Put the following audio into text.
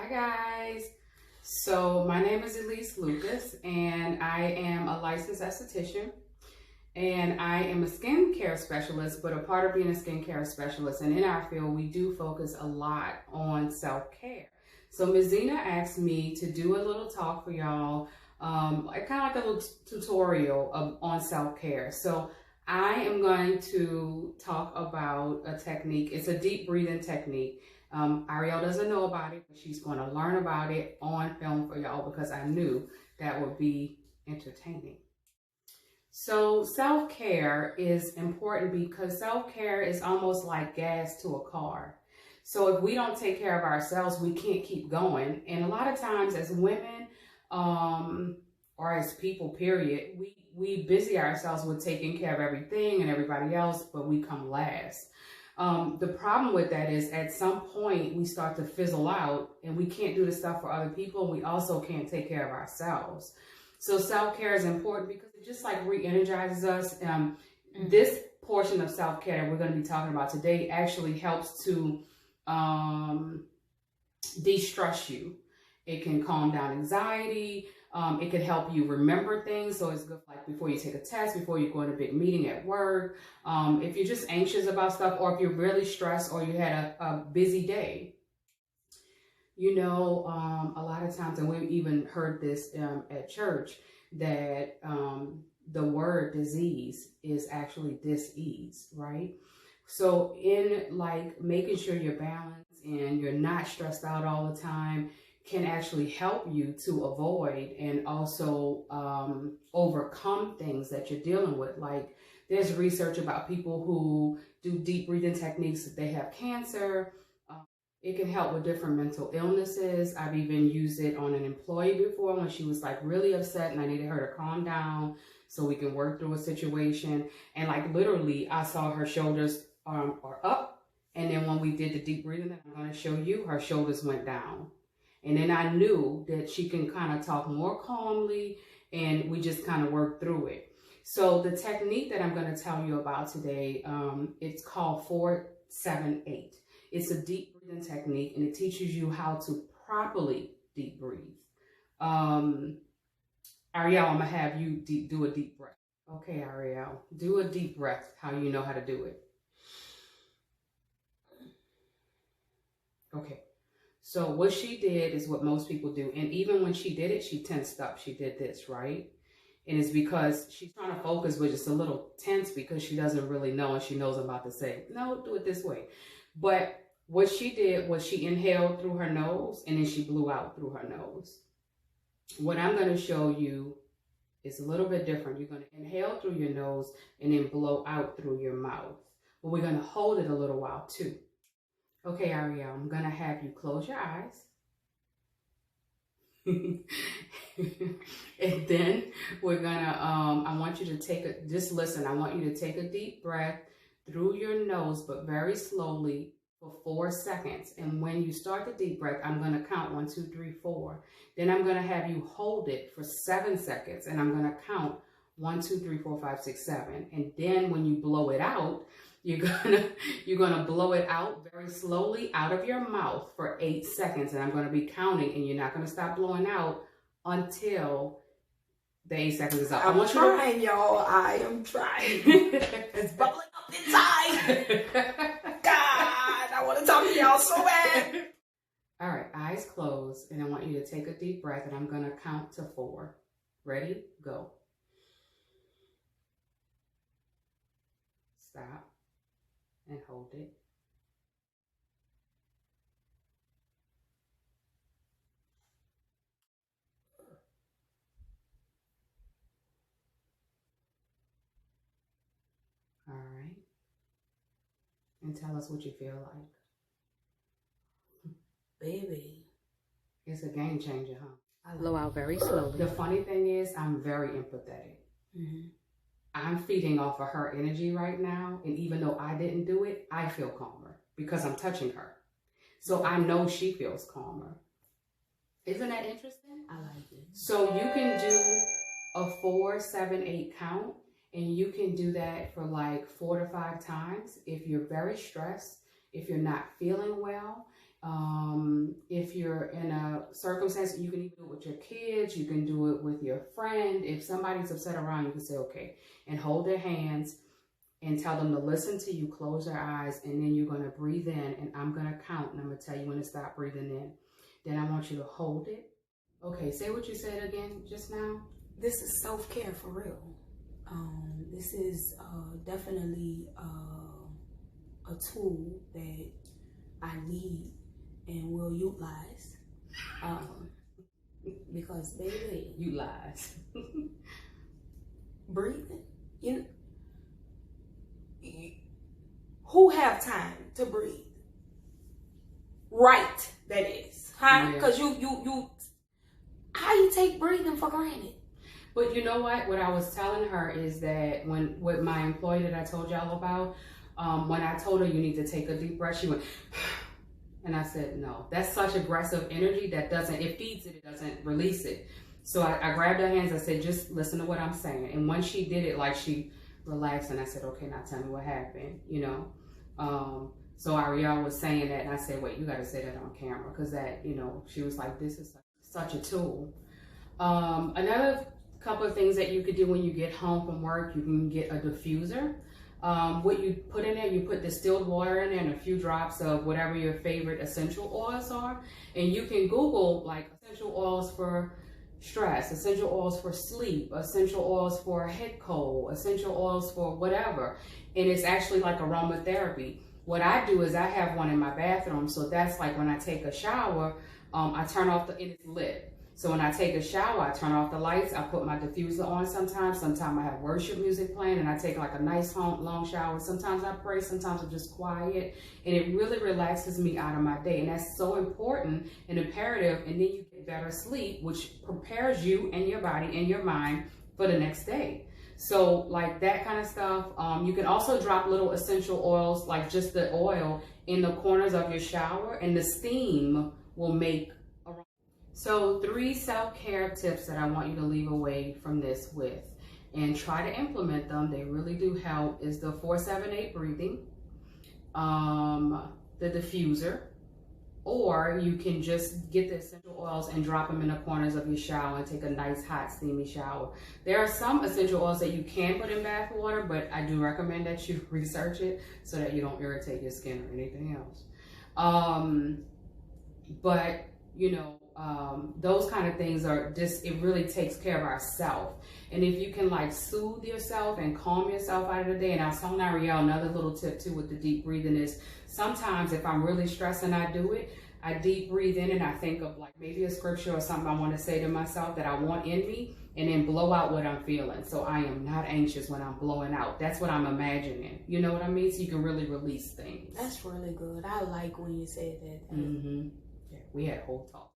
Hi guys. So my name is Elise Lucas and I am a licensed esthetician and I am a skincare specialist, but a part of being a skincare specialist and in our field, we do focus a lot on self-care. So Ms. Zena asked me to do a little talk for y'all, kind of like a little tutorial on self-care. So I am going to talk about a technique. It's a deep breathing technique. Ariel doesn't know about it, but she's going to learn about it on film for y'all because I knew that would be entertaining. So self-care is important because self-care is almost like gas to a car. So if we don't take care of ourselves, we can't keep going. And a lot of times as women, or as people, period, we busy ourselves with taking care of everything and everybody else, but we come last. The problem with that is at some point we start to fizzle out and we can't do the stuff for other people. And we also can't take care of ourselves. So self-care is important because it just like re-energizes us. This portion of self-care that we're going to be talking about today actually helps to de-stress you. It can calm down anxiety. It can help you remember things. So it's good like before you take a test, before you go in a big meeting at work. If you're just anxious about stuff or if you're really stressed or you had a busy day. You know, a lot of times, and we've even heard this at church, that the word disease is actually dis-ease, right? So in like making sure you're balanced and you're not stressed out all the time can actually help you to avoid and also overcome things that you're dealing with. Like there's research about people who do deep breathing techniques if they have cancer. It can help with different mental illnesses. I've even used it on an employee before when she was like really upset and I needed her to calm down so we can work through a situation. And like literally I saw her shoulders are up. And then when we did the deep breathing that I'm going to show you, her shoulders went down. And then I knew that she can kind of talk more calmly and we just kind of worked through it. So the technique that I'm going to tell you about today, it's called 4-7-8. It's a deep breathing technique and it teaches you how to properly deep breathe. Ariel, I'm going to have you do a deep breath. Okay, Ariel, do a deep breath, how you know how to do it. Okay. So what she did is what most people do. And even when she did it, she tensed up. She did this, right? And it's because she's trying to focus, but just a little tense because she doesn't really know and she knows I'm about to say, no, do it this way. But what she did was she inhaled through her nose and then she blew out through her nose. What I'm going to show you is a little bit different. You're going to inhale through your nose and then blow out through your mouth. But we're going to hold it a little while too. Okay, Ariel, I'm going to have you close your eyes. And then we're going to, I want you to just listen. I want you to take a deep breath through your nose, but very slowly for 4 seconds. And when you start the deep breath, I'm going to count 1, 2, 3, 4. Then I'm going to have you hold it for 7 seconds. And I'm going to count 1, 2, 3, 4, 5, 6, 7. And then when you blow it out, you're gonna blow it out very slowly out of your mouth for 8 seconds. And I'm gonna be counting and you're not gonna stop blowing out until the 8 seconds is up. I'm trying, y'all. I am trying. It's bubbling up inside. God, I want to talk to y'all so bad. All right, eyes closed. And I want you to take a deep breath and I'm gonna count to 4. Ready? Go. Stop. And hold it. All right. And tell us what you feel like. Baby. It's a game changer, huh? I blow out very slowly. The funny thing is, I'm very empathetic. I'm feeding off of her energy right now. And even though I didn't do it, I feel calmer because I'm touching her. So I know she feels calmer. Isn't that interesting? I like it. So you can do a 4-7-8 count and you can do that for like 4 to 5 times if you're very stressed, if you're not feeling well. If you're in a circumstance, you can even do it with your kids. You can do it with your friend. If somebody's upset around, you can say, okay, and hold their hands and tell them to listen to you, close their eyes, and then you're going to breathe in, and I'm going to count, and I'm going to tell you when to stop breathing in. Then I want you to hold it. Okay, say what you said again just now. This is self-care for real. This is definitely a tool that I need and will utilize. Because baby, Utilize. breathing, who have time to breathe? Right, that is. Huh? Because you how you take breathing for granted? But you know what? What I was telling her is that with my employee that I told y'all about, when I told her you need to take a deep breath, she went, and I said, no, that's such aggressive energy that it feeds it, it doesn't release it. So I grabbed her hands, I said, just listen to what I'm saying. And when she did it, like she relaxed, and I said, okay, now tell me what happened, So Ariel was saying that, and I said, wait, you got to say that on camera, because that, she was like, this is such a tool. Another couple of things that you could do when you get home from work, you can get a diffuser. What you put in there, you put distilled water in there and a few drops of whatever your favorite essential oils are. And you can Google like essential oils for stress, essential oils for sleep, essential oils for head cold, essential oils for whatever. And it's actually like aromatherapy. What I do is I have one in my bathroom. So that's like when I take a shower, I turn off and it's lit. So when I take a shower, I turn off the lights, I put my diffuser on sometimes. Sometimes I have worship music playing and I take like a nice long shower. Sometimes I pray, sometimes I'm just quiet. And it really relaxes me out of my day. And that's so important and imperative. And then you get better sleep, which prepares you and your body and your mind for the next day. So like that kind of stuff. You can also drop little essential oils, like just the oil in the corners of your shower, and the steam will make. So 3 self-care tips that I want you to leave away from this with and try to implement them. They really do help. Is the 4-7-8 breathing, the diffuser, or you can just get the essential oils and drop them in the corners of your shower and take a nice hot steamy shower. There are some essential oils that you can put in bath water, but I do recommend that you research it so that you don't irritate your skin or anything else. But those kind of things are just, it really takes care of ourselves. And if you can like soothe yourself and calm yourself out of the day, and I was telling Ariel another little tip too with the deep breathing is sometimes if I'm really stressed and I do it, I deep breathe in and I think of like maybe a scripture or something I want to say to myself that I want in me, and then blow out what I'm feeling. So I am not anxious when I'm blowing out. That's what I'm imagining. You know what I mean? So you can really release things. That's really good. I like when you said that. Yeah, we had a whole talk.